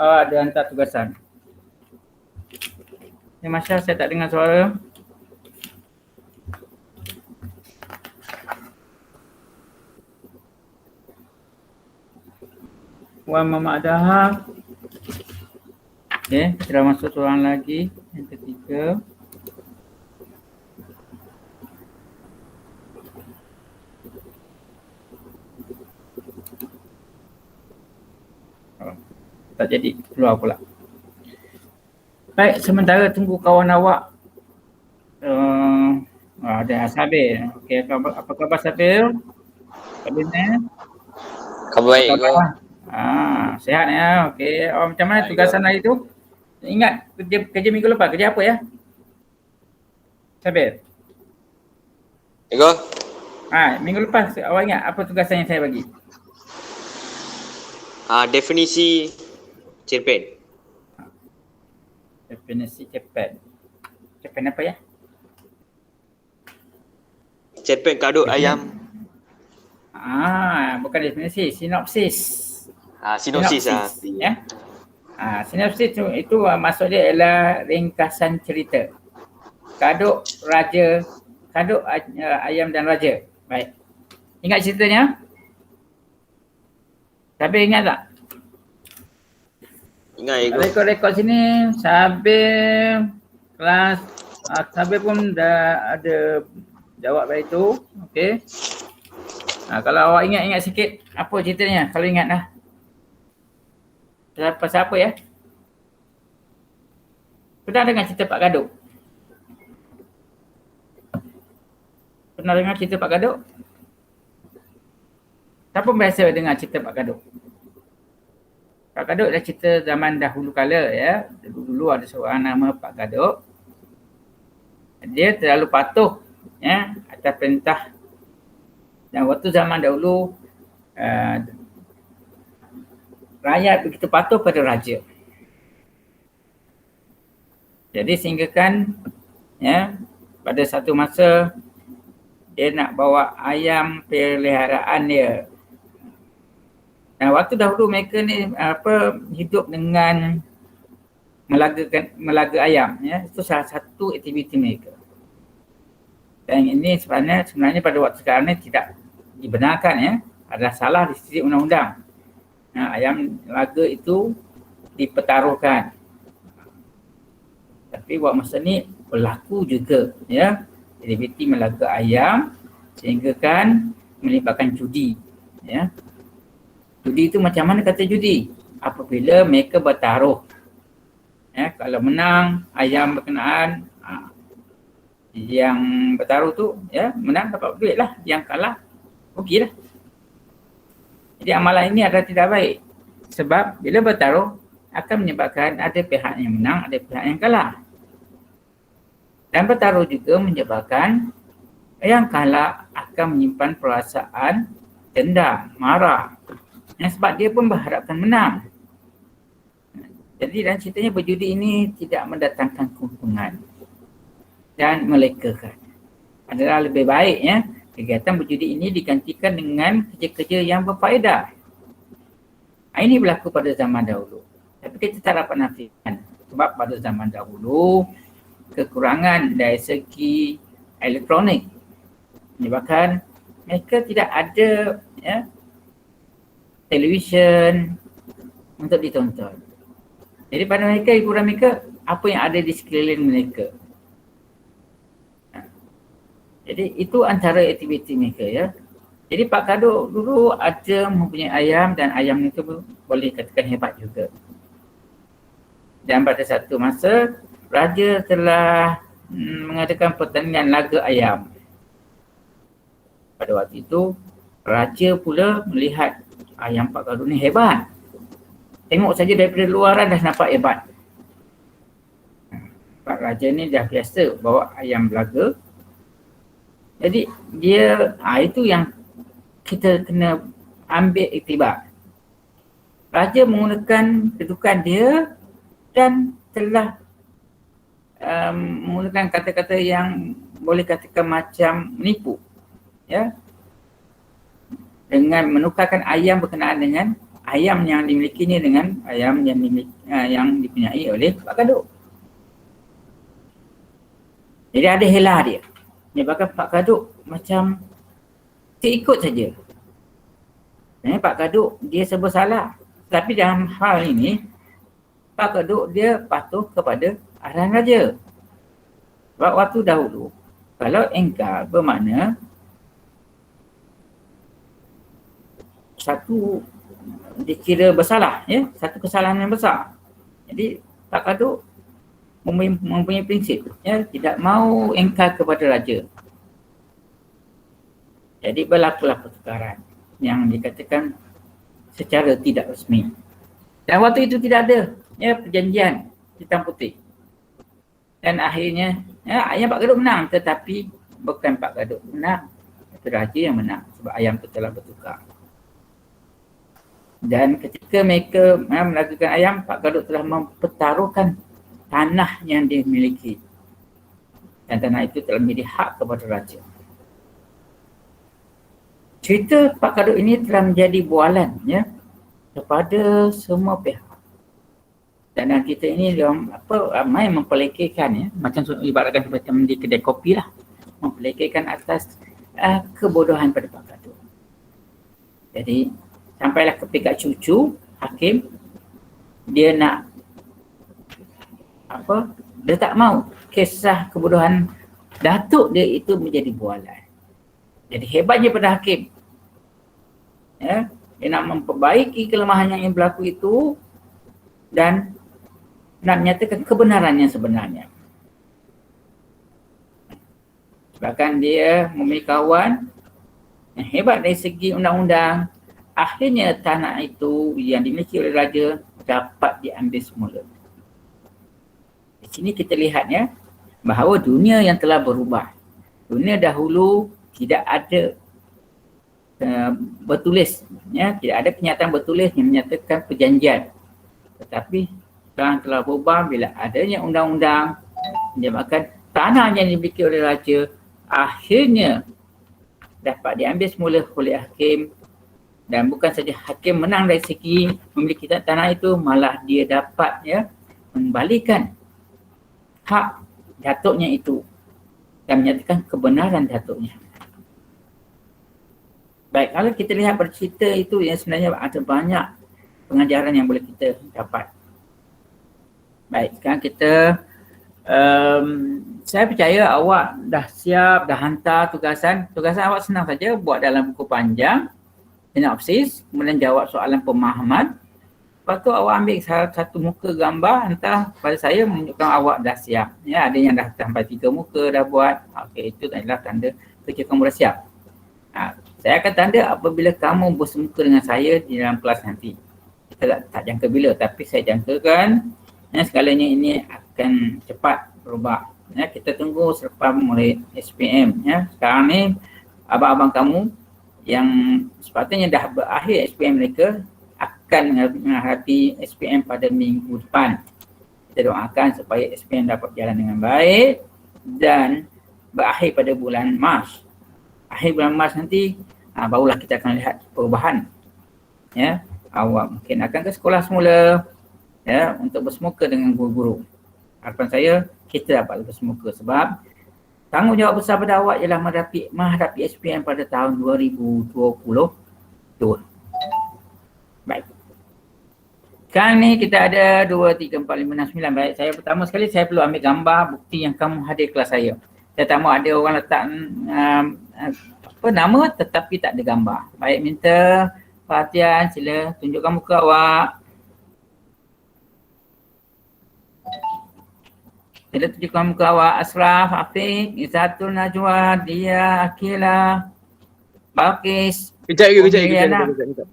ada hantar tugasan. Ya Masya, saya tak dengar suara. Wan Muhammad Daha. Okey, kita dah masuk soalan lagi. Yang ketiga. Tak jadi, keluar pula. Baik, sementara tunggu kawan awak. Ada Sabil. Okey, apa khabar Sabil? Sabilnya? Khabar baik ke? Sihat ya. Okey. Macam mana tugasan hari tu? Ingat kerja minggu lepas, kerja apa ya? Sabil. Ego? Minggu lepas awak ingat apa tugasan yang saya bagi? Definisi cerpen. Definisi cerpen. Cerpen apa ya? Cerpen kadut ayam. Bukan definisi, sinopsis. Sinopsis. Ya. Sinopsis itu maksud dia ialah ringkasan cerita. Kadut ayam dan raja. Baik. Ingat ceritanya? Sabil ingat tak? Ingat Ego. Rekod-rekod sini Sabil kelas Sabil pun dah ada jawab dari itu. Okey. Kalau awak ingat sikit apa ceritanya? Kalau ingat dah. Pasal apa ya? Pernah dengar cerita Pak Gaduk? Pernah dengar cerita Pak Gaduk? Siapa biasa dengar cerita Pak Gaduk? Pak Gaduk dah cerita zaman dahulu kala ya. Dulu ada seorang nama Pak Gaduk. Dia terlalu patuh ya atas perintah. Dan waktu zaman dahulu rakyat begitu patuh pada raja. Jadi sehinggakan ya pada satu masa dia nak bawa ayam peliharaan dia. Nah, waktu dahulu mereka ni hidup dengan melaga ayam ya. Itu salah satu aktiviti mereka. Dan ini sebenarnya pada waktu sekarang ni tidak dibenarkan ya. Adalah salah di sisi undang-undang. Ayam melaga itu dipertaruhkan. Tapi waktu masa ni berlaku juga ya. Aktiviti melaga ayam sehingga kan melibatkan judi ya. Judi itu macam mana kata judi? Apabila mereka bertaruh. Ya, kalau menang ayam berkenaan yang bertaruh tu ya menang dapat duit lah, yang kalah rugilah. Jadi amalan ini adalah tidak baik. Sebab bila bertaruh akan menyebabkan ada pihak yang menang, ada pihak yang kalah. Dan bertaruh juga menyebabkan yang kalah akan menyimpan perasaan dendam, marah. Sebab dia pun berharapkan menang. Jadi dalam ceritanya berjudi ini tidak mendatangkan keuntungan dan melekakan. Adalah lebih baik ya kegiatan berjudi ini digantikan dengan kerja-kerja yang berfaedah. Ini berlaku pada zaman dahulu. Tapi kita tak dapat nafikan sebab pada zaman dahulu kekurangan dari segi elektronik menyebabkan mereka tidak ada ya televisyen untuk ditonton. Jadi pada mereka, hiburan mereka apa yang ada di sekeliling mereka. Jadi itu antara aktiviti mereka ya. Jadi Pak Gaduk dulu ada mempunyai ayam dan ayam itu boleh katakan hebat juga. Dan pada satu masa raja telah mengadakan pertandingan laga ayam. Pada waktu itu raja pula melihat ayam Pak Gaduk ni hebat. Tengok saja daripada luaran dah nampak hebat. Pak Raja ni dah biasa bawa ayam belaga. Jadi dia, itu yang kita kena ambil iktibar. Raja menggunakan kedudukan dia dan telah menggunakan kata-kata yang boleh katakan macam menipu. Ya. Dengan menukarkan ayam berkenaan dengan ayam yang dimiliki ni dengan ayam yang dipunyai oleh Pak Kaduk. Jadi ada helah dia. Menyebabkan Pak Kaduk macam terikut saja. Pak Kaduk dia serba salah. Tapi dalam hal ini, Pak Kaduk dia patuh kepada arahan raja. Sebab waktu dahulu, kalau engkar bermakna satu dikira bersalah, ya, satu kesalahan yang besar. Jadi Pak Kaduk mempunyai prinsip, ya, tidak mahu engkar kepada raja. Jadi berlakulah pertukaran yang dikatakan secara tidak resmi. Dan waktu itu tidak ada, ya, perjanjian hitam putih. Dan akhirnya, ya, ayam Pak Kaduk menang, tetapi bukan Pak Kaduk menang, itu raja yang menang sebab ayam itu telah bertukar. Dan ketika mereka melakukan ayam, Pak Kaduk telah mempertaruhkan tanah yang dia miliki. Dan tanah itu telah menjadi hak kepada raja. Cerita Pak Kaduk ini telah menjadi bualan, ya, kepada semua pihak. Dan kita ini ramai mempelekehkan, ya, macam ibaratkan macam di kedai kopi lah, mempelekehkan atas kebodohan pada Pak Kaduk. Jadi sampailah ke pihak cucu hakim, dia nak dia tak mau kisah kebodohan datuk dia itu menjadi bualan. Jadi hebatnya pada hakim, ya, dia nak memperbaiki kelemahan yang berlaku itu dan nak menyatakan kebenaran yang sebenarnya. Bahkan dia memiliki kawan yang hebat dari segi undang-undang. Akhirnya tanah itu yang dimiliki oleh raja dapat diambil semula. Di sini kita lihat, ya, bahawa dunia yang telah berubah. Dunia dahulu tidak ada bertulis, ya, tidak ada kenyataan bertulis yang menyatakan perjanjian. Tetapi sekarang telah berubah bila adanya undang-undang menyebabkan tanah yang dimiliki oleh raja akhirnya dapat diambil semula oleh hakim. Dan bukan saja hakim menang dari segi memiliki tanah itu, malah dia dapat, ya, membalikan hak datuknya itu dan menyatakan kebenaran datuknya. Baik, kalau kita lihat bercerita itu, ya, sebenarnya ada banyak pengajaran yang boleh kita dapat. Baik, sekarang kita saya percaya awak dah siap, dah hantar tugasan. Tugasan awak senang saja, buat dalam buku panjang, sinopsis, kemudian jawab soalan pemahaman. Lepas tu awak ambil satu muka gambar, hantar pada saya menunjukkan awak dah siap. Ya, ada yang dah sampai 3 muka dah buat. Okey, itu adalah tanda kerja kamu dah siap. Saya akan tanda apabila kamu bersemuka dengan saya di dalam kelas nanti. Kita tak jangka bila, tapi saya jangkakan, ya, segalanya ini akan cepat berubah. Ya, kita tunggu selepas mulai SPM. Ya. Sekarang ni abang-abang kamu yang sepatutnya dah berakhir SPM mereka akan menghadapi SPM pada minggu depan. Kita doakan supaya SPM dapat berjalan dengan baik dan berakhir pada bulan Mac. Akhir bulan Mac nanti barulah kita akan lihat perubahan. Ya, awak mungkin akan ke sekolah semula, ya, untuk bersemuka dengan guru-guru. Harapan saya kita dapat bersemuka sebab tanggungjawab besar pada awak ialah menghadapi SPM pada tahun 2022. Baik. Sekarang ni kita ada 2, 3, 4, 5, 6, 9. Baik, saya pertama sekali saya perlu ambil gambar bukti yang kamu hadir kelas saya. Saya tak mahu ada orang letak nama tetapi tak ada gambar. Baik, minta perhatian, sila tunjukkan muka awak. Sila tunjukkan muka awak. Ashraf, Afiq, Izzatul Najwa, Dia, Akila, Balkis. Kejap.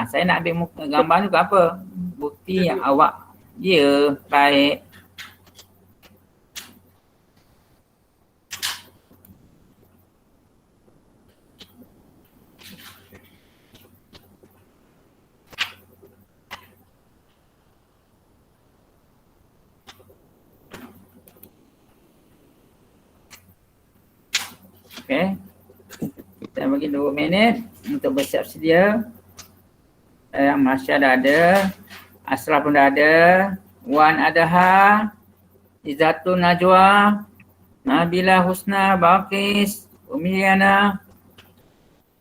Saya nak ambil muka gambar ni ke apa? Bukti yang awak. Ya, baik. Okey. Kita bagi 2 minit untuk bersiap sedia. Masya dah ada, Asraf pun dah ada, Wan Adaha, Izzatun Najwa, Nabila Husna, Balqis, Umi Liana.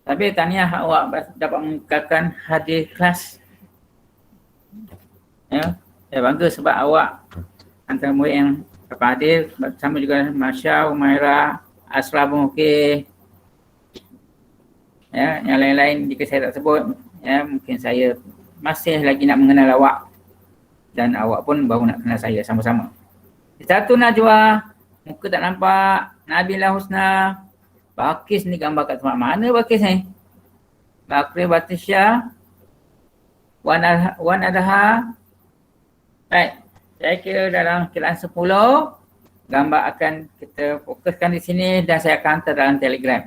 Tapi tahniah awak dapat mengekalkan hadir kelas. Ya, saya bangga sebab awak antara murid yang dapat hadir, sama juga Masya, Umaira, Asraf pun okey. Ya, yang lain-lain jika saya tak sebut, ya mungkin saya masih lagi nak mengenal awak dan awak pun baru nak kenal saya sama-sama. Satu Najwa, muka tak nampak, Nabila Husna, Balqis ni gambar kat tempat mana Balqis ni? Bakri Batisha, Wan Adaha. Baik, saya kira dalam kilaan 10, gambar akan kita fokuskan di sini dan saya akan hantar dalam Telegram.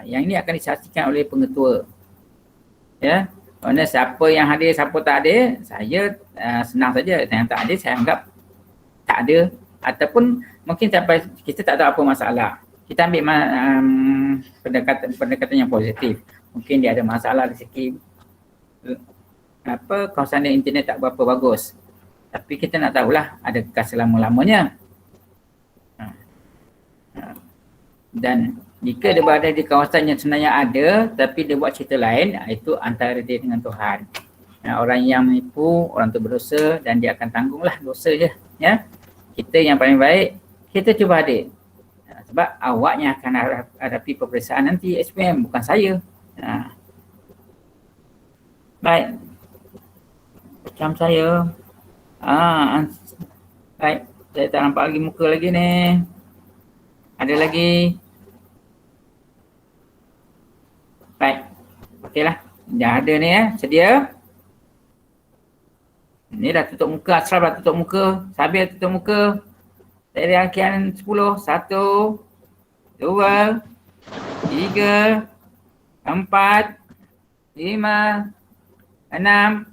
Yang ini akan disaksikan oleh pengetua. Ya, kerana siapa yang hadir, siapa tak hadir, saya senang saja. Yang tak hadir, saya anggap tak ada. Ataupun mungkin sampai kita tak tahu apa masalah. Kita ambil pendekatan yang positif. Mungkin dia ada masalah dari segi kawasan internet tak berapa bagus. Tapi kita nak tahulah adakah selama-lamanya. Dan jika dia berada di kawasan yang sebenarnya ada tapi dia buat cerita lain, itu antara dia dengan Tuhan. Orang yang menipu, orang tu berdosa dan dia akan tanggunglah dosa je. Ya. Kita yang paling baik, kita cuba hadir. Sebab awak yang akan hadapi peperiksaan nanti SPM, bukan saya. Baik. Macam saya. Baik. Saya tak nampak lagi muka lagi ni. Ada lagi? Baik. Okeylah. Dah ada ni sedia. Ni dah tutup muka. Asraf dah tutup muka. Sabir tutup muka. Dari rangkaian 10. 1, 2, 3, 4, 5, 6,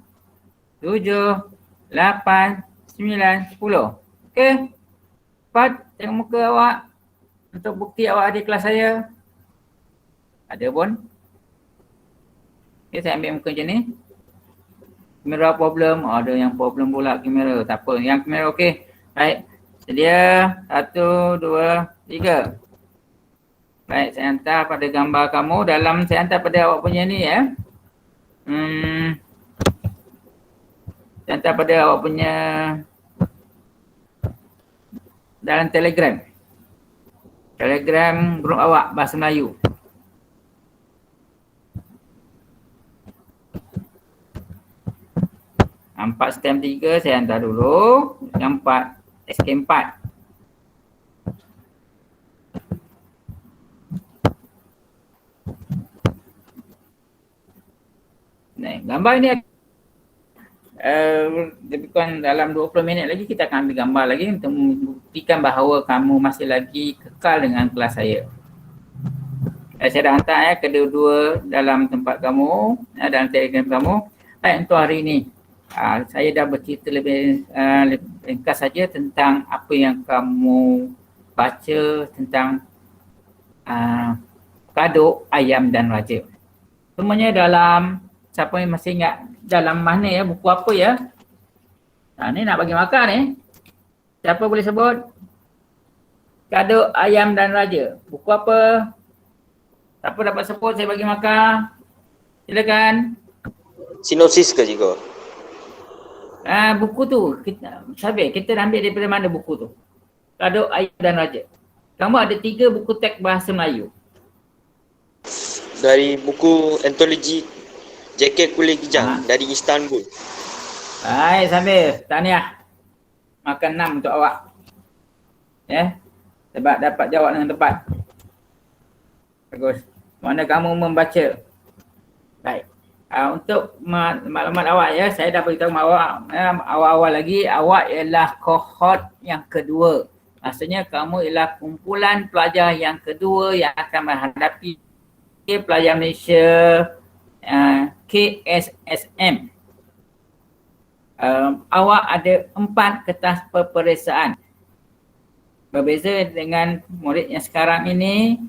7, 8, 9, 10. Okey. Cepat tengok muka awak. Untuk bukti awak ada kelas saya. Ada pun. Okey, saya ambil muka macam ni. Kamera problem. Ada yang problem pula kamera. Tak apa. Yang kamera okey. Baik. Sedia. 1, 2, 3. Baik, saya hantar pada gambar kamu. Saya hantar pada awak punya ni ya. Saya hantar pada awak punya dalam Telegram. Telegram grup awak bahasa Melayu. Nampak stem 3 saya hantar dulu. Nampak SK4. Gambar ni lebih kurang dalam 20 minit lagi kita akan ambil gambar lagi untuk membuktikan bahawa kamu masih lagi kekal dengan kelas saya. Saya dah hantar kedua-dua dalam tempat kamu, dalam Telegram kamu. Baik, untuk hari ini saya dah bercerita lebih ringkas saja tentang apa yang kamu baca tentang Kaduk, Ayam dan Raja. Semuanya dalam, siapa yang masih ingat dalam mana ya, buku apa ya? Ni nak bagi makan ni. Siapa boleh sebut? Kaduk, Ayam dan Raja. Buku apa? Siapa dapat sebut saya bagi makan? Silakan. Sinopsis ke cikgu? Buku tu, kita ambil daripada mana buku tu? Kaduk, Ayam dan Raja. Kamu ada 3 buku teks bahasa Melayu. Dari buku antologi Jaket Kulit Kijang dari Istanbul. Baik, Sambil. Tahniah. Makan 6 untuk awak. Ya. Sebab dapat jawab dengan tepat. Bagus. Mana kamu membaca? Baik. Untuk maklumat awak ya, saya dah beritahu awak awal-awal lagi, awak ialah kohort yang kedua. Maksudnya kamu ialah kumpulan pelajar yang kedua yang akan menghadapi pelajar Malaysia KSSM. Awak ada 4 kertas peperiksaan. Berbeza dengan murid yang sekarang ini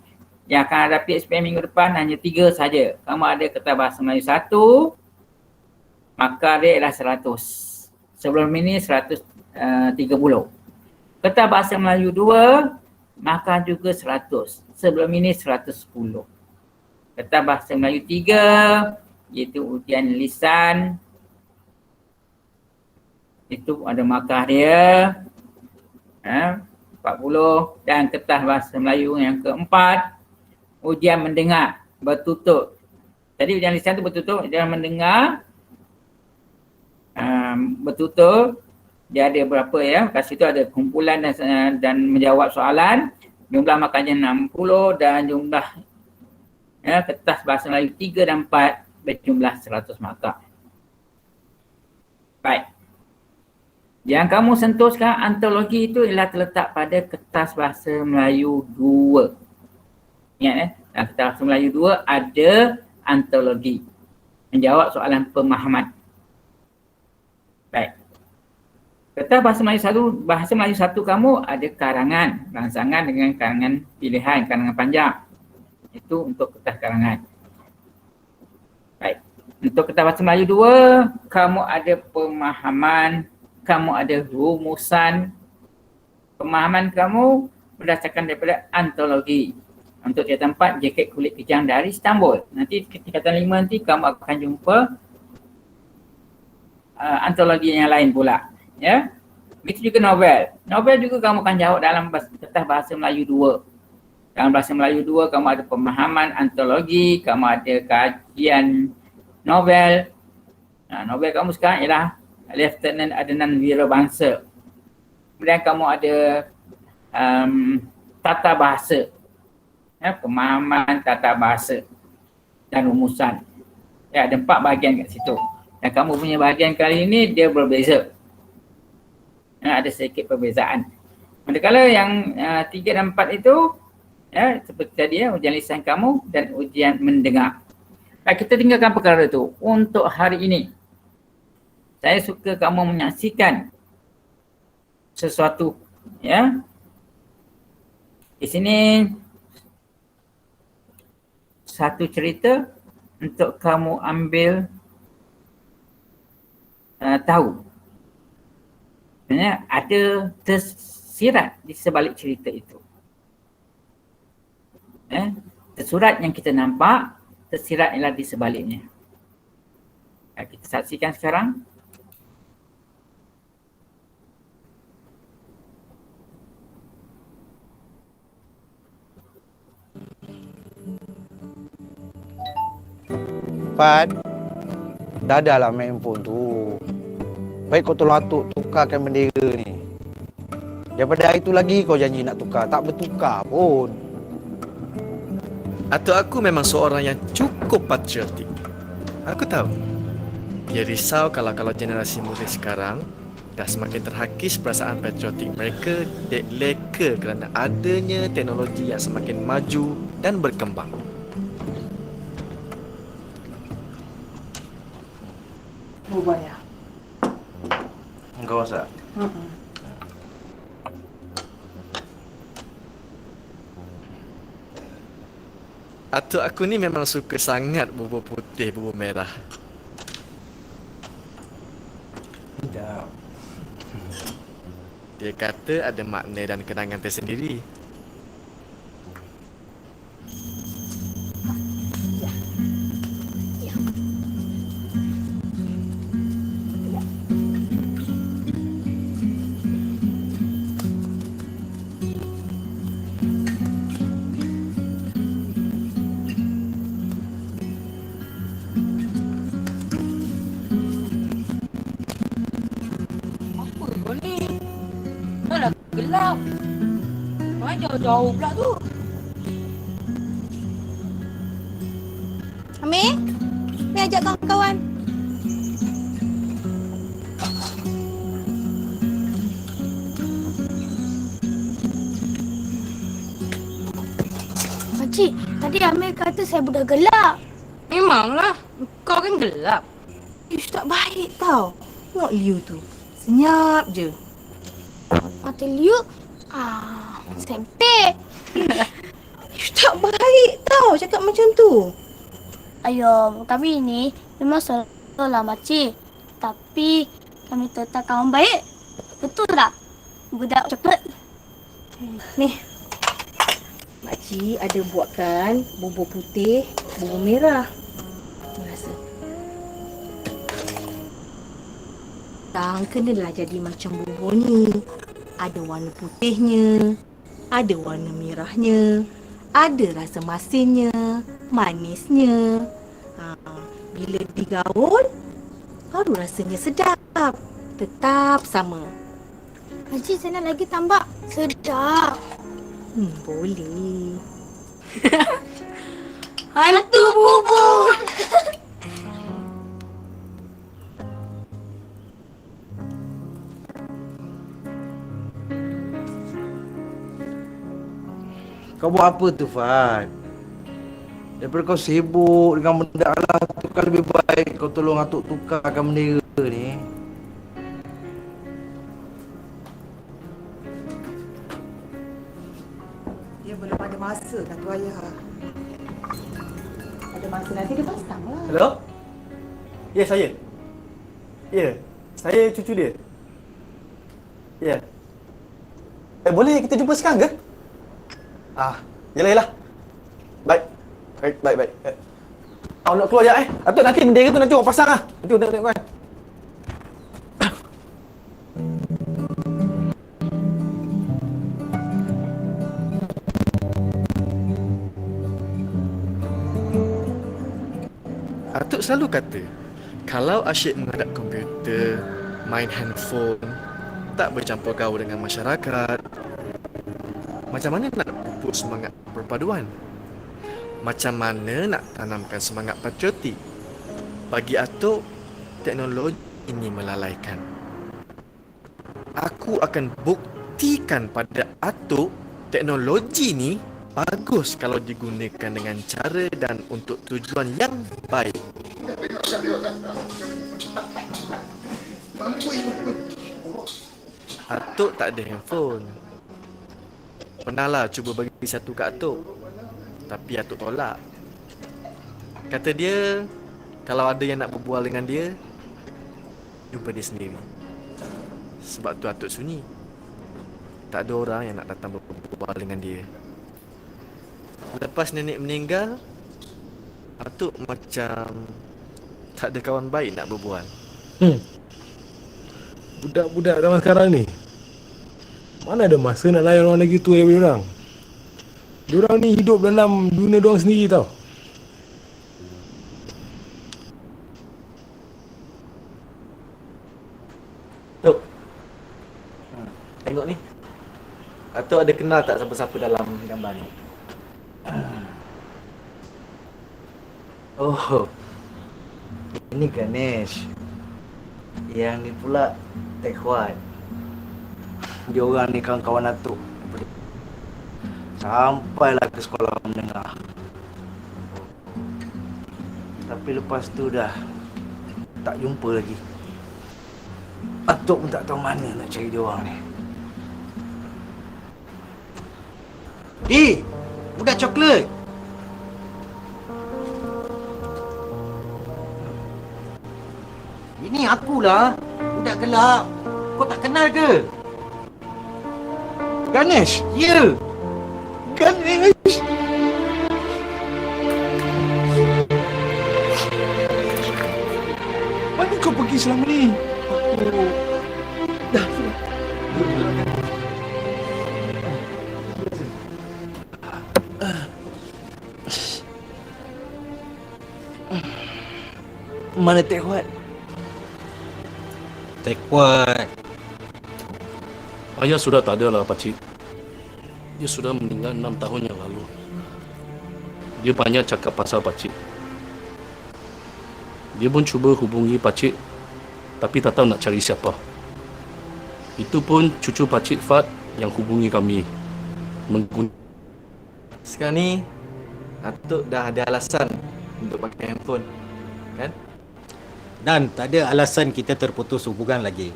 yang akan hadapi SPM minggu depan hanya 3 saja. Kamu ada kertas bahasa Melayu 1, Markah dia ialah 100. Sebelum ini 130. Kertas Bahasa Melayu 2, markah juga 100. Sebelum ini 110. Kertas Bahasa Melayu 3, iaitu ujian lisan, itu ada markah dia 40. Dan kertas Bahasa Melayu yang keempat, ujian mendengar bertutur. Jadi ujian lisan tu bertutur, ujian mendengar bertutur. Dia ada berapa ya? Kat situ ada kumpulan dan menjawab soalan. Jumlah markahnya 60 dan jumlah kertas Bahasa Melayu 3 dan 4 berjumlah 100 markah. Baik. Yang kamu sentuh sekarang, antologi itu ialah terletak pada kertas Bahasa Melayu 2. Ingat dalam kertas Bahasa Melayu 2 ada antologi. Menjawab soalan pemahaman. Baik. Kertas Bahasa Melayu 1 kamu ada karangan, rangsangan dengan karangan pilihan, karangan panjang. Itu untuk kertas karangan. Baik. Untuk kertas Bahasa Melayu 2, kamu ada pemahaman, kamu ada rumusan. Pemahaman kamu berdasarkan daripada antologi. Untuk cerita 4, jaket kulit kejang dari Istanbul. Nanti tingkatan 5 nanti kamu akan jumpa antologi yang lain pula. Ya. Begitu juga novel. Novel juga kamu akan jawab dalam kertas Bahasa Melayu 2. Dalam Bahasa Melayu 2 kamu ada pemahaman antologi, kamu ada kajian novel. Novel kamu sekarang ialah Lieutenant Adnan Wirabangsa. Kemudian kamu ada tata bahasa. Pemahaman tata bahasa dan rumusan. Ya, ada 4 bahagian kat situ. Dan kamu punya bahagian kali ini dia berbeza. Ada sedikit perbezaan. Manakala yang 3 dan 4 itu seperti tadi ujian lisan kamu dan ujian mendengar. Kita tinggalkan perkara itu. Untuk hari ini, saya suka kamu menyaksikan sesuatu. Ya. Di sini satu cerita untuk kamu ambil tahu. Sebenarnya ada tersirat di sebalik cerita itu. Tersurat yang kita nampak, tersirat ialah di sebaliknya. Kita saksikan sekarang. Pat, dah adalah main handphone tu. Baik kau tolong atuk tukarkan bendera ni. Daripada itu lagi kau janji nak tukar, tak bertukar pun. Atuk aku memang seorang yang cukup patriotik. Aku tahu. Dia risau kalau generasi muda sekarang dah semakin terhakis perasaan patriotik mereka leka kerana adanya teknologi yang semakin maju dan berkembang. Bayar. Kau masak? Atuk aku ni memang suka sangat bubur putih, bubur merah. Tidak. Dia kata ada makna dan kenangan tersendiri. Apa kau ni? Dah gelap. Kau jauh-jauh pula tu. Amir, ni ajak kawan-kawan. Pakcik, tadi Amir kata saya budak gelap. Memanglah. Kau kan gelap. Ish, tak baik tau. Tengok Liu tu. Senyap je. Mata Liu, sempit. Ish, tak baik tau cakap macam tu. Ayo, tapi ini memang salah makcik. Tapi kami tetap kawan baik. Betul tak? Budak coklat. Ni. Makcik ada buatkan bubur putih, bubur merah. Rasa. Tang kenalah jadi macam bubur ni. Ada warna putihnya, ada warna merahnya, ada rasa masinnya, manisnya. Bila digaul, baru rasanya sedap. Tetap sama. Makcik saya nak lagi tambah. Sedap. Boleh. Hantu bubur. Kau buat apa tu, Fad? Daripada kau sibuk dengan benda Allah tu, kan lebih baik kau tolong atuk tukarkan bendera ni. Dia belum ada masa, kata ayah. Ada masa nanti dia pasang lah. Hello? Ya, saya. Ya, saya cucu dia. Ya. Boleh kita jumpa sekarang ke? Yelah. Baik. Baik. Awak nak keluar je Atuk nanti bendera tu nanti orang pasang lah. Nanti orang tengok kan. Atuk selalu kata, kalau asyik menghadap komputer, main handphone, tak bercampur gaul dengan masyarakat, macam mana nak pupuk semangat perpaduan? Macam mana nak tanamkan semangat patriotik? Bagi Atuk, teknologi ini melalaikan. Aku akan buktikan pada Atuk, teknologi ni bagus kalau digunakan dengan cara dan untuk tujuan yang baik. Atuk tak ada handphone. Pernahlah cuba bagi satu kat Atuk, tapi Atuk tolak. Kata dia, kalau ada yang nak berbual dengan dia, jumpa dia sendiri. Sebab tu Atuk sunyi. Tak ada orang yang nak datang berbual dengan dia. Lepas nenek meninggal, Atuk macam tak ada kawan baik nak berbual. Budak-budak zaman sekarang ni, mana ada masa nak layan orang lagi tua daripada diorang. Diorang ni hidup dalam dunia diorang sendiri tau. Tok, tengok ni. Atuk ada kenal tak siapa-siapa dalam gambar ni? Oh, ini Ganesh. Yang ni pula Tekhwan. Dia orang ni kawan-kawan Atuk. Sampailah ke sekolah menengah. Tapi lepas tu dah tak jumpa lagi. Atuk pun tak tahu mana nak cari dia orang ni. Budak coklat. Ini akulah, budak gelap. Kau tak kenal ke? Ganesh? Ya. Ganesh. Mana kau pergi selama ni? Dah. Mana Tekhwan? Tekhwan. Ayah sudah tak ada lah, pakcik. Dia sudah meninggal 6 tahun yang lalu. Dia banyak cakap pasal pakcik. Dia pun cuba hubungi pakcik, tapi tak tahu nak cari siapa. Itu pun cucu pakcik Fad yang hubungi kami. Sekarang ni, Atuk dah ada alasan untuk pakai handphone, kan? Dan tak ada alasan kita terputus hubungan lagi.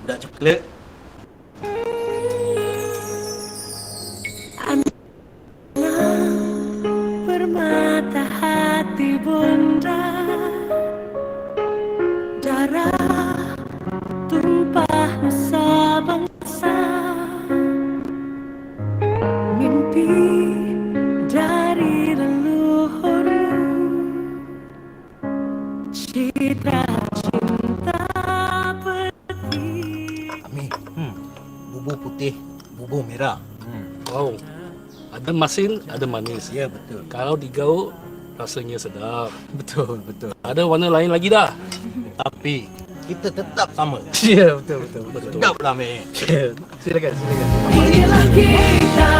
Budak coklat. Permata hati bunda, darah putih, bubur merah. Wow. Ada masin, ada manis. Ya, betul. Kalau digauk, rasanya sedap. Betul, betul. Ada warna lain lagi dah. Tapi kita tetap sama. Ya, betul. Sedaplah, meh. Silakan. Inilah kita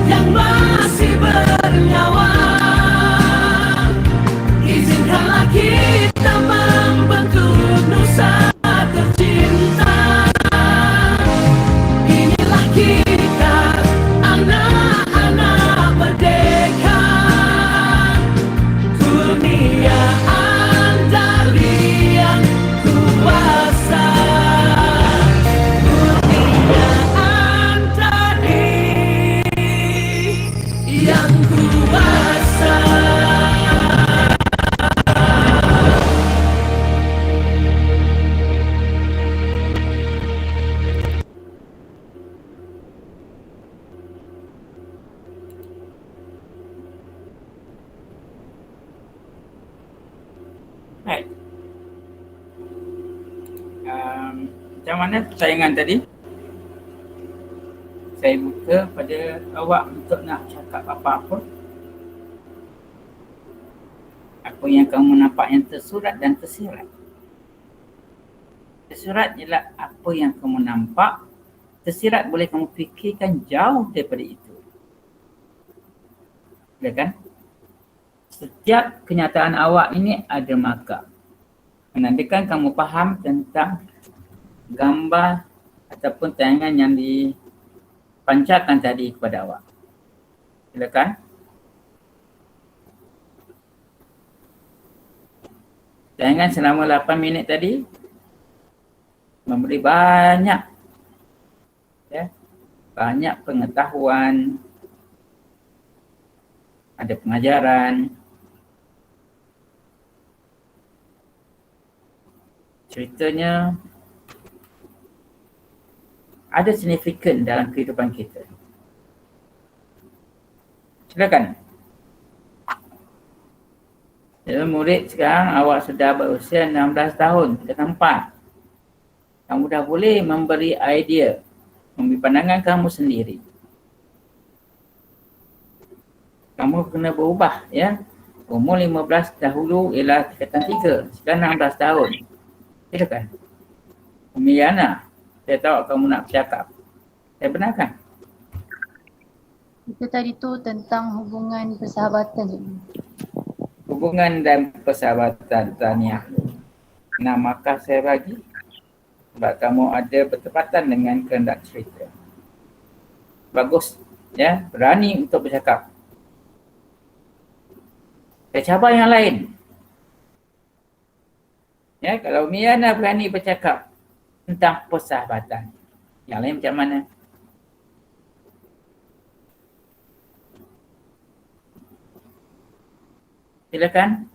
yang masih bernyawa. Izinkanlah kita membentuk nusa tercinta. Inilah kita, anak-anak merdeka. Kurniaan dari yang kuasa. Kurniaan dari yang kuasa. Baik. Macam mana persaingan tadi? Saya buka pada awak untuk nak cakap apa-apa. Apa yang kamu nampak yang tersurat dan tersirat. Tersurat ialah apa yang kamu nampak. Tersirat boleh kamu fikirkan jauh daripada itu. Ya kan? Setiap kenyataan awak ini ada markah. Menandakan kamu faham tentang gambar ataupun tayangan yang dipancarkan tadi kepada awak. Silakan. Tayangan selama 8 minit tadi memberi banyak pengetahuan, ada pengajaran, ceritanya ada signifikan dalam kehidupan kita. Silakan. Jadi murid sekarang awak sudah berusia 16 tahun, kita nampak. Kamu dah boleh memberi idea, memberi pandangan kamu sendiri. Kamu kena berubah ya. Umur 15 dahulu ialah tingkatan 3, sekarang 16 tahun. Silakan. Umiana, saya tahu kamu nak bercakap. Saya benarkan. Itu tadi tu tentang hubungan persahabatan. Hubungan dan persahabatan, Tania. Namakah saya bagi? Sebab kamu ada bertepatan dengan kehendak cerita. Bagus. Ya, berani untuk bercakap. Saya cabar yang lain. Ya, kalau Miana berani bercakap tentang persahabatan, yang lain macam mana? Silakan.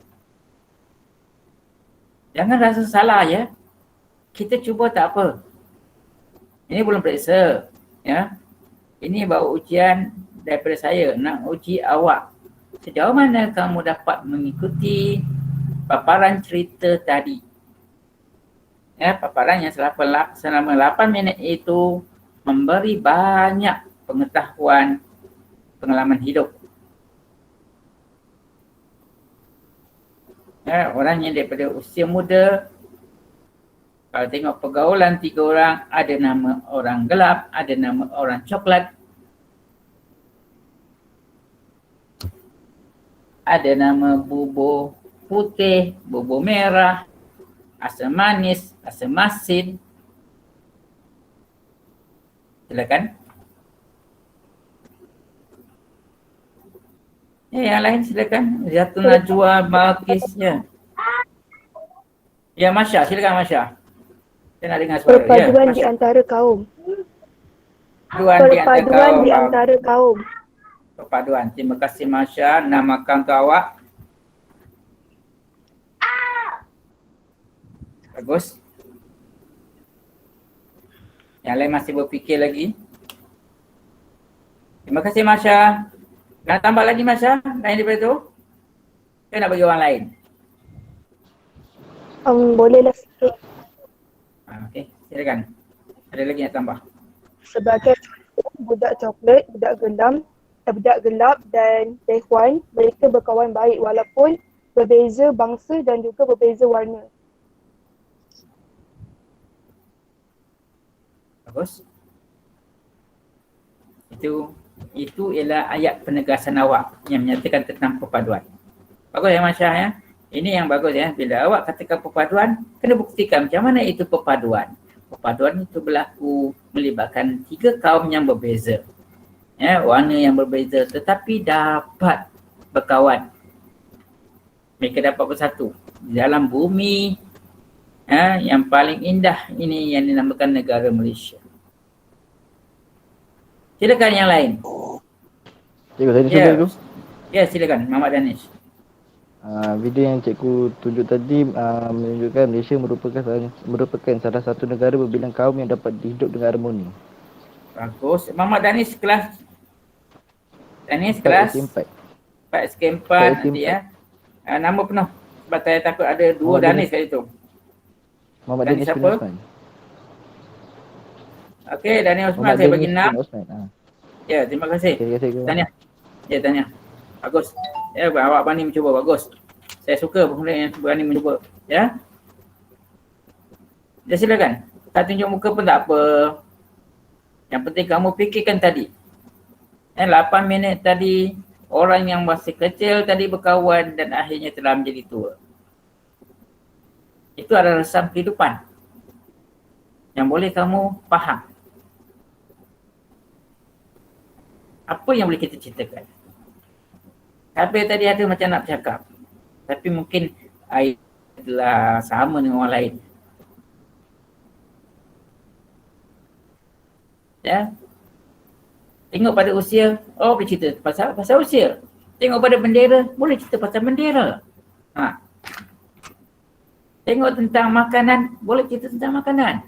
Jangan rasa salah ya. Kita cuba tak apa. Ini belum periksa. Ya. Ini baru ujian daripada saya. Nak uji awak. Sejauh mana kamu dapat mengikuti paparan cerita tadi. Ya, paparan yang selama 8 minit itu memberi banyak pengetahuan, pengalaman hidup. Ya, orang yang daripada usia muda, kalau tengok pergaulan 3 orang, ada nama orang gelap, ada nama orang coklat, ada nama bubur putih, bubur merah, asam manis, asam masin. Silakan. Ya, yang lain silakan. Zatun Najwa, Balqis, ya. Ya, Masya, silakan Masya. Saya nak dengar suara. Perpaduan Ya, di antara kaum. Perpaduan di antara kaum. Perpaduan. Terima kasih Masya. Nama akaun awak. Bagus. Yang lain masih berfikir lagi. Terima kasih Masya. Nak tambah lagi Masya? Lain daripada tu? Saya nak bagi orang lain. Bolehlah sikit. Okey, silakan. Ada lagi nak tambah? Sebagai budak coklat, budak gelap dan Tehwan, mereka berkawan baik walaupun berbeza bangsa dan juga berbeza warna. Bagus. Itu ialah ayat penegasan awak yang menyatakan tentang perpaduan. Bagus ya Masya ya. Ini yang bagus ya. Bila awak katakan perpaduan, kena buktikan macam mana itu perpaduan. Perpaduan itu berlaku melibatkan 3 kaum yang berbeza. Ya, warna yang berbeza tetapi dapat berkawan. Mereka dapat bersatu di dalam bumi yang paling indah ini yang dinamakan negara Malaysia. Silakan yang lain. Cikgu, saya cuba dulu. Ya, silakan Muhammad Danish. Video yang cikgu tunjuk tadi menunjukkan Malaysia merupakan salah satu negara berbilang kaum yang dapat hidup dengan harmoni. Bagus. Muhammad Danish kelas 4 SK4 nanti ya. Nama penuh. Sebab saya takut ada 2 Danish kat situ. Muhammad Danish bin Osman. Okey, Daniel Osman saya bagi 6. Ya, terima kasih. Tahniah. Ya, tahniah. Bagus. Ya, awak berani mencuba, bagus. Saya suka pemuda yang berani mencuba. Ya. Ya, silakan. Tak tunjuk muka pun tak apa. Yang penting kamu fikirkan tadi. 8 minit tadi, orang yang masih kecil tadi berkawan dan akhirnya telah menjadi tua. Itu adalah resam kehidupan yang boleh kamu faham. Apa yang boleh kita ceritakan? Sampai tadi ada macam nak bercakap. Tapi mungkin air telah sama dengan orang lain. Ya. Tengok pada usia, boleh cerita pasal usia. Tengok pada bendera, boleh cerita pasal bendera. Tengok tentang makanan, boleh cerita tentang makanan.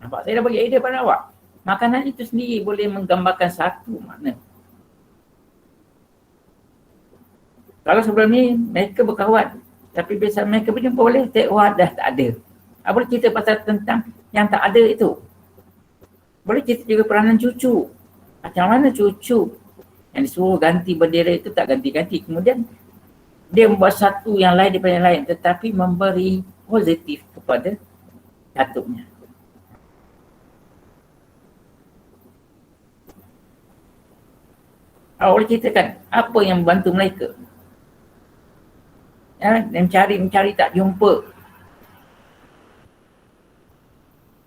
Nampak saya dah bagi idea pada awak. Makanan itu sendiri boleh menggambarkan satu makna. Kalau sebelum ni mereka berkawan, tapi biasa mereka berjumpa boleh wah dah tak ada. Boleh cerita pasal tentang yang tak ada itu. Boleh cerita juga peranan cucu. Macam mana cucu yang disuruh ganti bendera itu tak ganti-ganti. Kemudian dia membuat satu yang lain daripada yang lain tetapi memberi positif kepada datuknya. Boleh ceritakan apa yang membantu mereka. Dan mencari tak jumpa.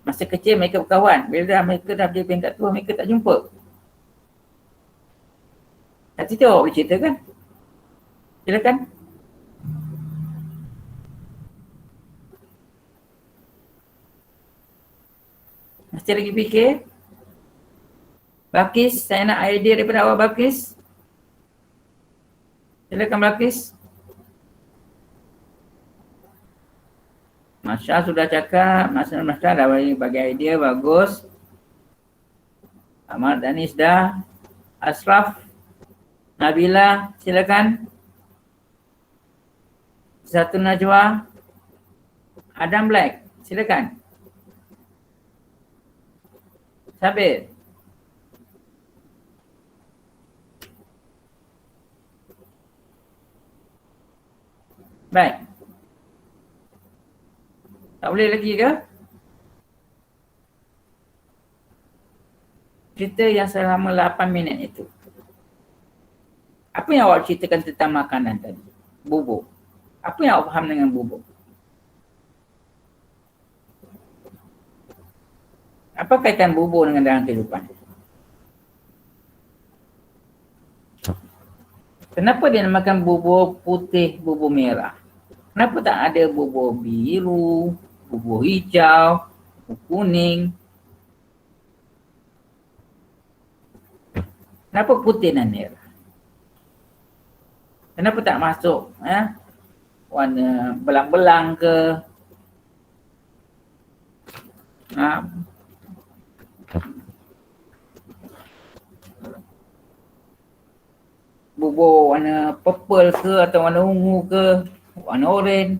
Masa kecil mereka berkawan. Bila mereka dah jadi peringkat tua, mereka tak jumpa. Tak cerita awak boleh cerita kan? Silakan. Masih lagi fikir? Balkis, saya nak idea daripada awak Balkis. Silakan Balkis. Masya sudah cakap, Masya dah bagi idea, bagus. Ahmad Danis dah. Ashraf, Nabila, silakan. Satu Najwa, Adam Black, silakan. Sabir. Baik. Tak boleh lagi ke? Cerita yang selama 8 minit itu. Apa yang awak ceritakan tentang makanan tadi? Bubur. Apa yang awak faham dengan bubur? Apa kaitan bubur dengan dalam kehidupan? Kenapa dia namakan bubur putih, bubur merah? Kenapa tak ada bubur biru, bubur hijau, bubur kuning? Kenapa putih dan merah? Kenapa tak masuk warna belang-belang ke? Bubur warna purple ke atau warna ungu ke? Warna oranye.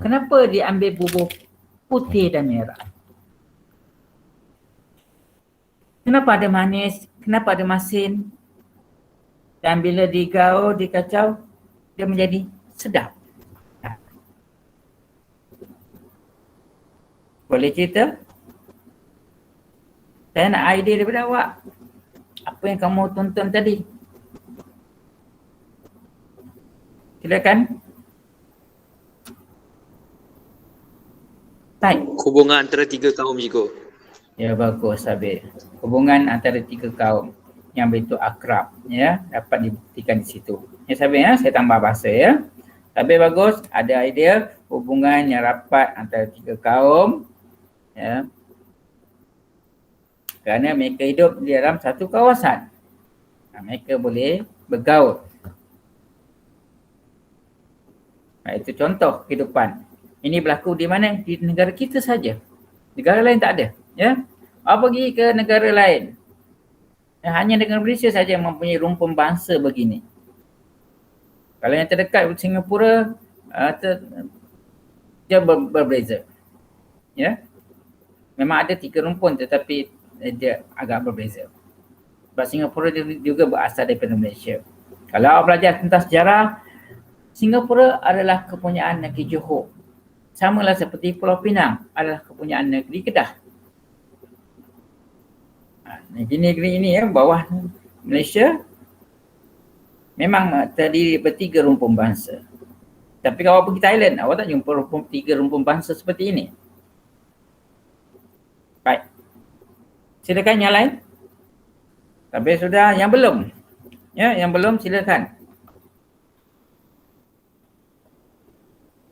Kenapa dia ambil bubur putih dan merah? Kenapa ada manis? kenapa ada masin? Dan bila digaul, dikacau, dia menjadi sedap. Boleh cerita? Saya nak idea daripada awak. Apa yang kamu tonton tadi? Silakan. Baik. Hubungan antara tiga kaum cikgu. Ya, bagus Habib. Hubungan antara tiga kaum yang begitu akrab, ya, dapat dibuktikan di situ. Ya Habib, ya, saya tambah bahasa ya. Habib bagus, ada idea hubungan yang rapat antara tiga kaum, ya. Kerana mereka hidup di dalam satu kawasan. Mereka boleh bergaul. Itu contoh kehidupan. Ini berlaku di mana? Di negara kita saja. Negara lain tak ada. Ya, awak pergi ke negara lain. Hanya negara Malaysia saja yang mempunyai rumpun bangsa begini. Kalau yang terdekat Singapura, dia berbeza. Ya, memang ada 3 rumpun tetapi dia agak berbeza. Sebab Singapura juga berasal daripada Malaysia. Kalau awak belajar tentang sejarah, Singapura adalah kepunyaan negeri Johor. Samalah seperti Pulau Pinang adalah kepunyaan negeri Kedah. Negeri-negeri ini ya, bawah Malaysia memang terdiri daripada 3 rumpun bangsa. Tapi kalau awak pergi Thailand, awak tak jumpa 3 rumpun bangsa seperti ini. Baik. Silakan yang lain. Tapi sudah yang belum. Ya, yang belum silakan.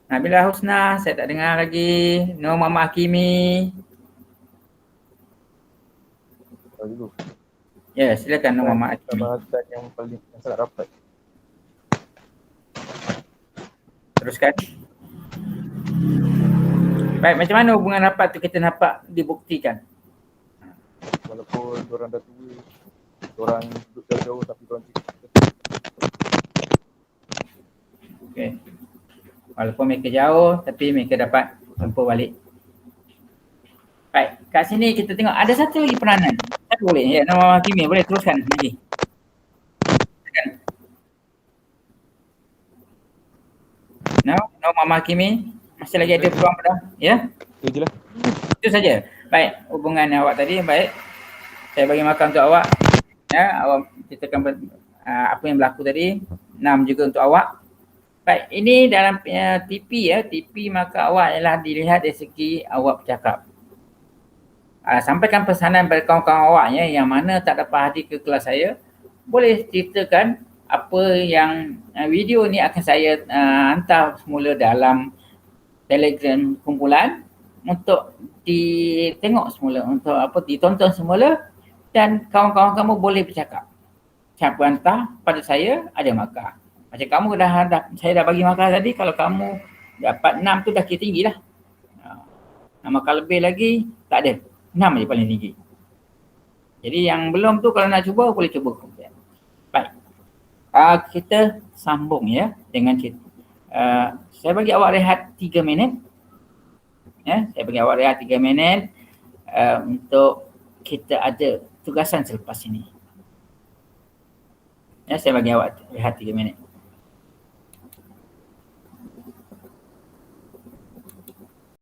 Nabila Husna, saya tak dengar lagi. Nur Muhammad Hakimi. Ya, silakan Nur Muhammad Hakimi. Bahasan yang paling sangat rapat. Teruskan. Baik, macam mana hubungan rapat tu kita nampak dibuktikan? Walaupun diorang dah tua, diorang duduk jauh-jauh tapi diorang cerita. Okey. Walaupun mereka jauh tapi mereka dapat jumpa balik. Baik, kat sini kita tengok ada satu lagi peranan. Tak boleh, ya, Nama Hakimi boleh teruskan lagi. Nama Muhammad Hakimi masih lagi ada peluang pada, ya? Itu je lah. Itu saja. Baik, hubungan awak tadi baik. Saya bagi makan untuk awak. Ya, awak ceritakan apa yang berlaku tadi. 6 juga untuk awak. Baik, ini dalam TP ya. TP maka awak ialah dilihat dari segi awak bercakap. Sampaikan pesanan pada kawan-kawan awak ya, yang mana tak dapat hadir ke kelas saya. Boleh ceritakan apa yang video ni akan saya hantar semula dalam Telegram kumpulan untuk ditengok semula, untuk apa ditonton semula, dan kawan-kawan kamu boleh bercakap. Siapa hantar pada saya ada markah. Macam kamu saya dah bagi markah tadi, kalau kamu dapat 6 tu dah kira tinggi lah. Markah lebih lagi tak ada. 6 je paling tinggi. Jadi yang belum tu kalau nak cuba boleh cuba kemudian. Baik. Kita sambung ya dengan cerita. Saya bagi awak rehat 3 minit. Ya, saya bagi awak rehat 3 minit untuk kita ada tugasan selepas ini. Ya, saya bagi awak rehat 3 minit.